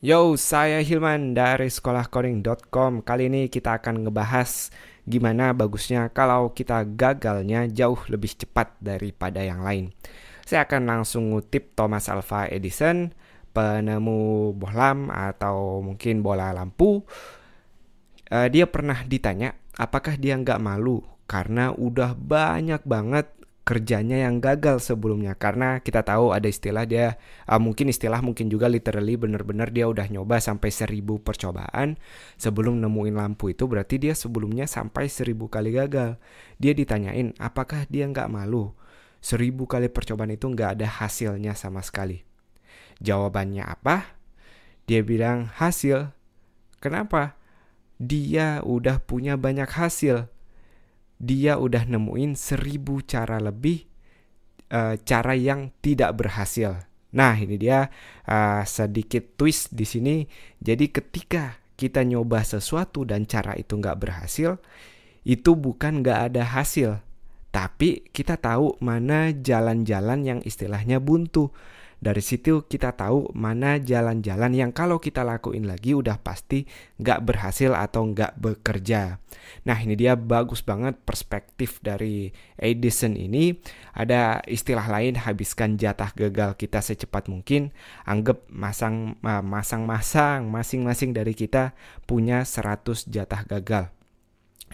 Yo, saya Hilman dari sekolahcoding.com. Kali ini kita akan ngebahas gimana bagusnya kalau kita gagalnya jauh lebih cepat daripada yang lain. Saya akan langsung ngutip Thomas Alva Edison, penemu bohlam atau mungkin bola lampu. Dia pernah ditanya, apakah dia nggak malu karena udah banyak banget kerjanya yang gagal sebelumnya. Karena kita tahu ada istilah dia, mungkin juga literally bener-bener dia udah nyoba sampai 1000 percobaan sebelum nemuin lampu itu, berarti dia sebelumnya sampai 1000 kali gagal. Dia ditanyain apakah dia nggak malu 1000 kali percobaan itu nggak ada hasilnya sama sekali. Jawabannya apa? Dia bilang hasil. Kenapa? Dia udah punya banyak hasil. Dia udah nemuin 1000 cara lebih, cara yang tidak berhasil. Nah, ini dia sedikit twist di sini. Jadi ketika kita nyoba sesuatu dan cara itu nggak berhasil, itu bukan nggak ada hasil, tapi kita tahu mana jalan-jalan yang istilahnya buntu. Dari situ kita tahu mana jalan-jalan yang kalau kita lakuin lagi udah pasti nggak berhasil atau nggak bekerja. Nah, ini dia bagus banget perspektif dari Edison ini. Ada istilah lain, habiskan jatah gagal kita secepat mungkin. Anggap masing-masing dari kita punya 100 jatah gagal.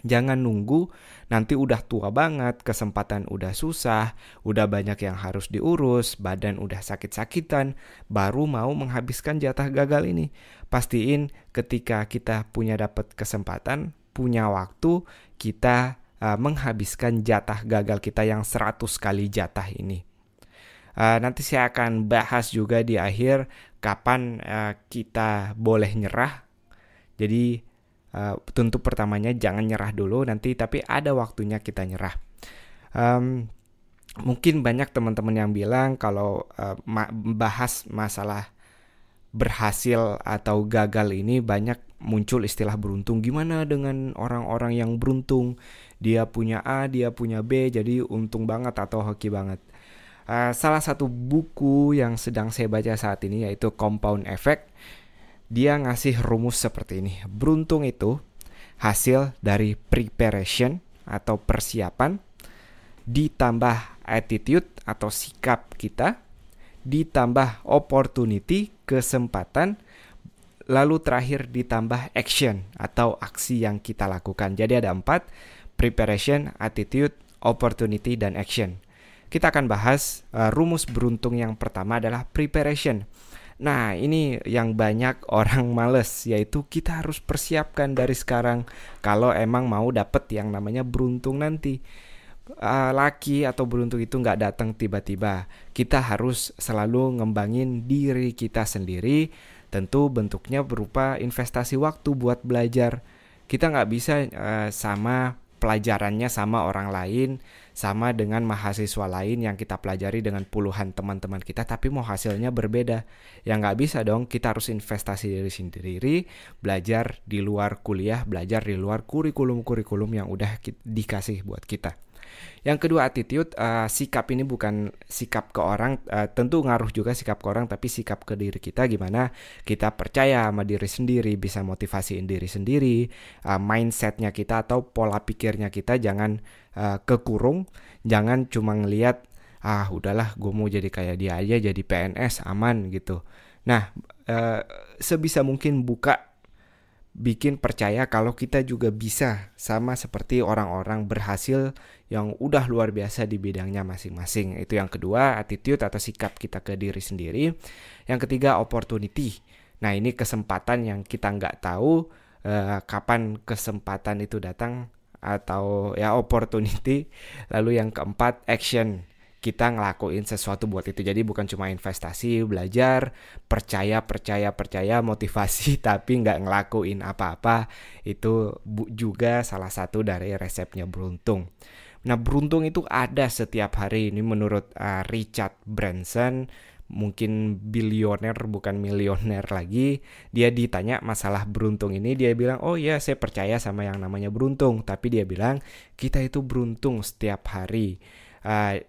Jangan nunggu nanti udah tua banget, kesempatan udah susah, udah banyak yang harus diurus, badan udah sakit-sakitan, baru mau menghabiskan jatah gagal ini. Pastiin ketika kita dapat kesempatan, punya waktu, kita menghabiskan jatah gagal kita yang 100 kali jatah ini. Nanti saya akan bahas juga di akhir kapan kita boleh nyerah. Jadi tentu pertamanya jangan nyerah dulu nanti, tapi ada waktunya kita nyerah. Mungkin banyak teman-teman yang bilang kalau bahas masalah berhasil atau gagal ini banyak muncul istilah beruntung. Gimana dengan orang-orang yang beruntung? Dia punya A, dia punya B, jadi untung banget atau hoki banget. Salah satu buku yang sedang saya baca saat ini yaitu Compound Effect. Dia ngasih rumus seperti ini. Beruntung itu hasil dari preparation atau persiapan, ditambah attitude atau sikap kita, ditambah opportunity, kesempatan, lalu terakhir ditambah action atau aksi yang kita lakukan. Jadi ada 4, preparation, attitude, opportunity, dan action. Kita akan bahas rumus beruntung yang pertama adalah preparation. Nah, ini yang banyak orang males, yaitu kita harus persiapkan dari sekarang kalau emang mau dapet yang namanya beruntung nanti. Laki atau beruntung itu nggak datang tiba-tiba. Kita harus selalu ngembangin diri kita sendiri. Tentu bentuknya berupa investasi waktu buat belajar. Kita nggak bisa sama pelajarannya sama orang lain, sama dengan mahasiswa lain yang kita pelajari dengan puluhan teman-teman kita, tapi mau hasilnya berbeda. Ya nggak bisa dong, kita harus investasi diri sendiri, belajar di luar kuliah, belajar di luar kurikulum-kurikulum yang udah dikasih buat kita. Yang kedua attitude, sikap ini bukan sikap ke orang, tentu ngaruh juga sikap ke orang, tapi sikap ke diri kita gimana kita percaya sama diri sendiri, bisa motivasiin diri sendiri, mindsetnya kita atau pola pikirnya kita jangan kekurung, jangan cuma ngelihat udahlah gue mau jadi kayak dia aja, jadi PNS aman gitu. Nah, sebisa mungkin bikin percaya kalau kita juga bisa sama seperti orang-orang berhasil yang udah luar biasa di bidangnya masing-masing. Itu yang kedua, attitude atau sikap kita ke diri sendiri. Yang ketiga, opportunity. Nah, ini kesempatan yang kita nggak tahu kapan kesempatan itu datang atau ya opportunity. Lalu yang keempat, action. Kita ngelakuin sesuatu buat itu. Jadi bukan cuma investasi, belajar, percaya, motivasi, tapi nggak ngelakuin apa-apa. Itu juga salah satu dari resepnya beruntung. Nah, beruntung itu ada setiap hari. Ini menurut Richard Branson, mungkin bilioner bukan milioner lagi. Dia ditanya masalah beruntung ini, dia bilang, oh ya saya percaya sama yang namanya beruntung. Tapi dia bilang, kita itu beruntung setiap hari.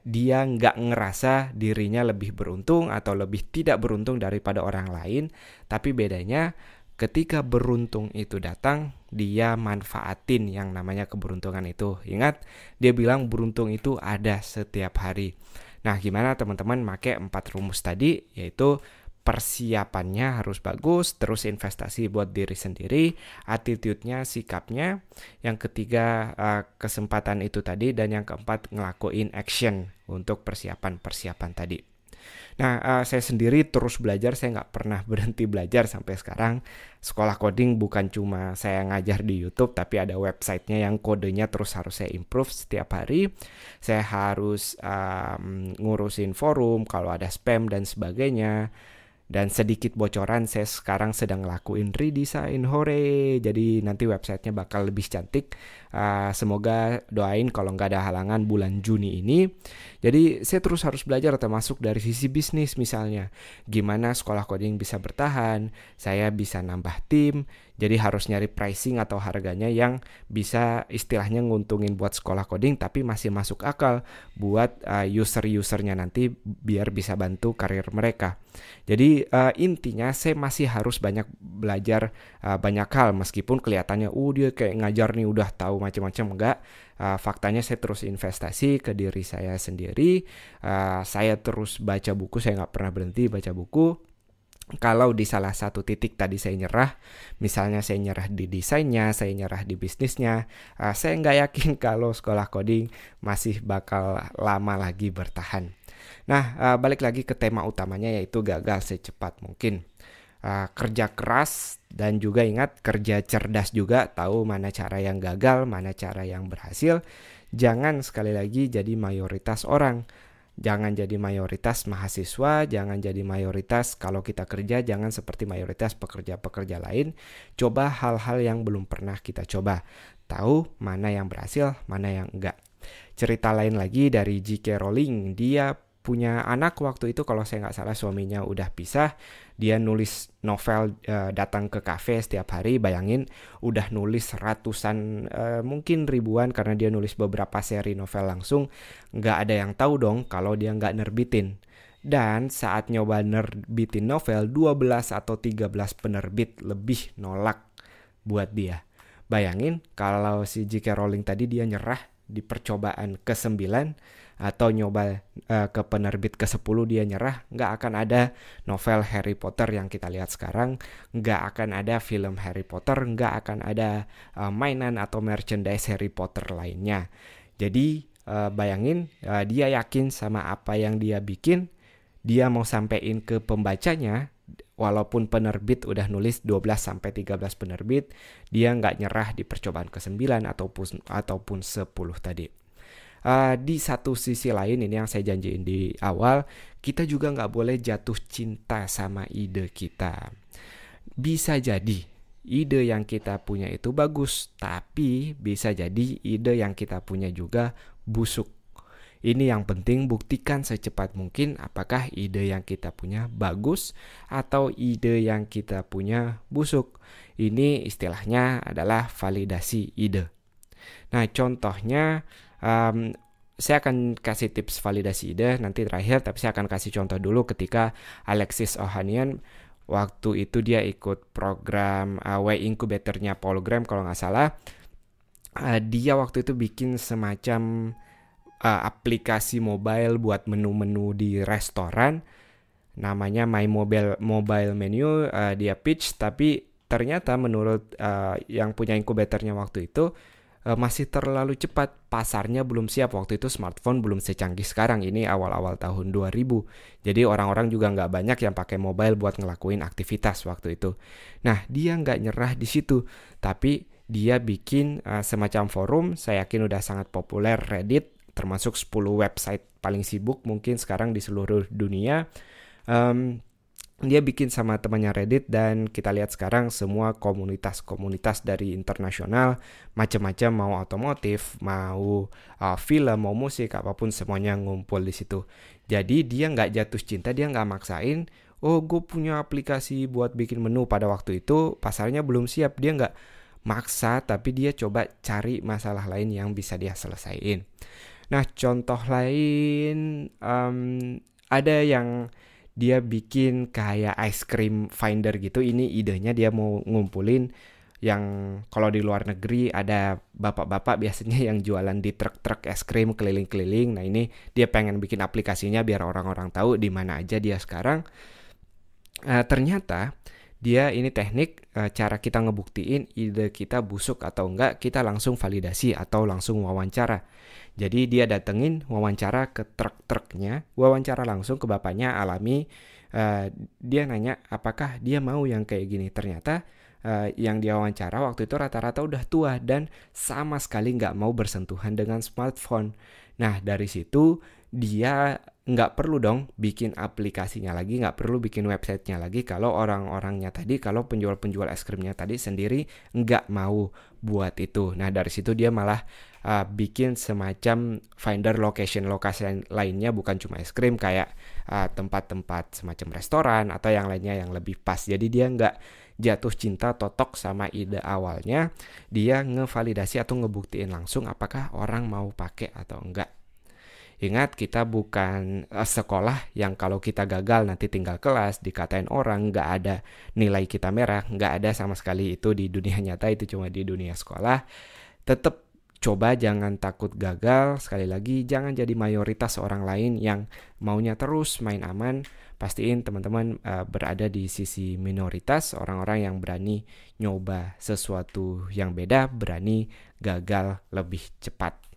dia nggak ngerasa dirinya lebih beruntung atau lebih tidak beruntung daripada orang lain. Tapi bedanya ketika beruntung itu datang, dia manfaatin yang namanya keberuntungan itu. Ingat, dia bilang beruntung itu ada setiap hari. Nah, gimana teman-teman pakai 4 rumus tadi, yaitu persiapannya harus bagus, terus investasi buat diri sendiri, attitude-nya, sikapnya, yang ketiga kesempatan itu tadi, dan yang keempat ngelakuin action untuk persiapan-persiapan tadi. Nah, saya sendiri terus belajar, saya nggak pernah berhenti belajar sampai sekarang. Sekolah coding bukan cuma saya ngajar di YouTube, tapi ada websitenya yang kodenya terus harus saya improve setiap hari. Saya harus ngurusin forum, kalau ada spam dan sebagainya. Dan sedikit bocoran, saya sekarang sedang ngelakuin redesign, hore. Jadi nanti websitenya bakal lebih cantik. Semoga doain kalau nggak ada halangan bulan Juni ini. Jadi saya terus harus belajar, termasuk dari sisi bisnis misalnya. Gimana sekolah coding bisa bertahan, saya bisa nambah tim. Jadi harus nyari pricing atau harganya yang bisa istilahnya nguntungin buat sekolah coding, tapi masih masuk akal buat user-usernya nanti biar bisa bantu karir mereka. Jadi intinya saya masih harus banyak belajar banyak hal, meskipun kelihatannya dia kayak ngajar nih udah tahu macam-macam. Enggak, faktanya saya terus investasi ke diri saya sendiri. Saya terus baca buku, saya nggak pernah berhenti baca buku. Kalau di salah satu titik tadi saya nyerah, misalnya saya nyerah di desainnya, saya nyerah di bisnisnya, saya nggak yakin kalau sekolah coding masih bakal lama lagi bertahan. Nah, balik lagi ke tema utamanya, yaitu gagal secepat mungkin. Kerja keras dan juga ingat kerja cerdas juga, tahu mana cara yang gagal, mana cara yang berhasil. Jangan sekali lagi jadi mayoritas orang. Jangan jadi mayoritas mahasiswa, jangan jadi mayoritas kalau kita kerja, jangan seperti mayoritas pekerja-pekerja lain. Coba hal-hal yang belum pernah kita coba. Tahu mana yang berhasil, mana yang enggak. Cerita lain lagi dari J.K. Rowling, dia punya anak waktu itu, kalau saya nggak salah suaminya udah pisah. Dia nulis novel, datang ke kafe setiap hari. Bayangin udah nulis ratusan, mungkin ribuan, karena dia nulis beberapa seri novel langsung. Nggak ada yang tahu dong kalau dia nggak nerbitin. Dan saat nyoba nerbitin novel, 12 atau 13 penerbit lebih nolak buat dia. Bayangin kalau si J.K. Rowling tadi dia nyerah di percobaan ke-9, atau nyoba ke penerbit ke-10 dia nyerah, nggak akan ada novel Harry Potter yang kita lihat sekarang, nggak akan ada film Harry Potter, nggak akan ada mainan atau merchandise Harry Potter lainnya. Jadi bayangin, dia yakin sama apa yang dia bikin, dia mau sampein ke pembacanya, walaupun penerbit udah nulis 12-13 penerbit, dia nggak nyerah di percobaan ke-9 ataupun 10 tadi. Di satu sisi lain, ini yang saya janjiin di awal, kita juga nggak boleh jatuh cinta sama ide kita. Bisa jadi ide yang kita punya itu bagus, tapi bisa jadi ide yang kita punya juga busuk. Ini yang penting, buktikan secepat mungkin apakah ide yang kita punya bagus atau ide yang kita punya busuk. Ini istilahnya adalah validasi ide. Nah, contohnya, saya akan kasih tips validasi ide nanti terakhir, tapi saya akan kasih contoh dulu ketika Alexis Ohanian waktu itu dia ikut program Y Incubator-nya Paul Graham kalau nggak salah. Dia waktu itu bikin semacam aplikasi mobile buat menu-menu di restoran, namanya My Mobile Menu. Dia pitch, tapi ternyata menurut yang punya inkubatornya waktu itu masih terlalu cepat, pasarnya belum siap. Waktu itu smartphone belum secanggih sekarang, ini awal-awal tahun 2000. Jadi orang-orang juga nggak banyak yang pakai mobile buat ngelakuin aktivitas waktu itu. Nah, dia nggak nyerah di situ, tapi dia bikin semacam forum. Saya yakin udah sangat populer, Reddit, termasuk 10 website paling sibuk mungkin sekarang di seluruh dunia. Dia bikin sama temannya Reddit, dan kita lihat sekarang semua komunitas-komunitas dari internasional, macam-macam, mau otomotif, mau film, mau musik, apapun semuanya ngumpul di situ. Jadi dia nggak jatuh cinta, dia nggak maksain, gue punya aplikasi buat bikin menu. Pada waktu itu pasarnya belum siap, dia nggak maksa, tapi dia coba cari masalah lain yang bisa dia selesaiin. Nah, contoh lain ada yang dia bikin kayak ice cream finder gitu. Ini idenya dia mau ngumpulin yang kalau di luar negeri ada bapak-bapak biasanya yang jualan di truk-truk es krim keliling-keliling. Nah, ini dia pengen bikin aplikasinya biar orang-orang tahu di mana aja dia sekarang. Ternyata dia ini teknik cara kita ngebuktiin ide kita busuk atau enggak, kita langsung validasi atau langsung wawancara. Jadi dia datengin wawancara ke truk-truknya, wawancara langsung ke bapaknya, alami. Dia nanya apakah dia mau yang kayak gini. Ternyata yang dia wawancara waktu itu rata-rata udah tua dan sama sekali nggak mau bersentuhan dengan smartphone. Nah, dari situ dia nggak perlu dong bikin aplikasinya lagi, nggak perlu bikin websitenya lagi kalau orang-orangnya tadi, kalau penjual-penjual es krimnya tadi sendiri nggak mau buat itu. Nah, dari situ dia malah bikin semacam finder location lainnya, bukan cuma es krim, kayak tempat-tempat semacam restoran atau yang lainnya yang lebih pas. Jadi dia nggak jatuh cinta totok sama ide awalnya, dia ngevalidasi atau ngebuktiin langsung apakah orang mau pakai atau enggak. Ingat, kita bukan sekolah yang kalau kita gagal nanti tinggal kelas, dikatain orang, nggak ada nilai kita merah, nggak ada sama sekali itu di dunia nyata, itu cuma di dunia sekolah. Tetap coba jangan takut gagal, sekali lagi jangan jadi mayoritas orang lain yang maunya terus main aman. Pastiin teman-teman berada di sisi minoritas, orang-orang yang berani nyoba sesuatu yang beda, berani gagal lebih cepat.